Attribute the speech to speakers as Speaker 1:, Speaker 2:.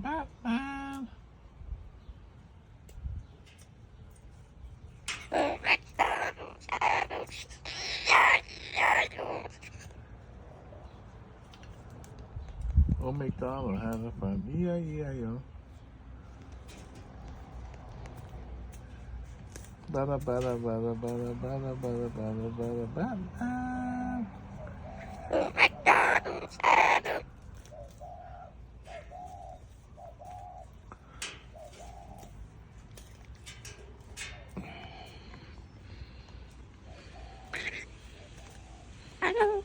Speaker 1: Batman. Old MacDonald had a farm, E-I-E-I-O. Bada bada bada bada bada bada bada bada Batman. Hello.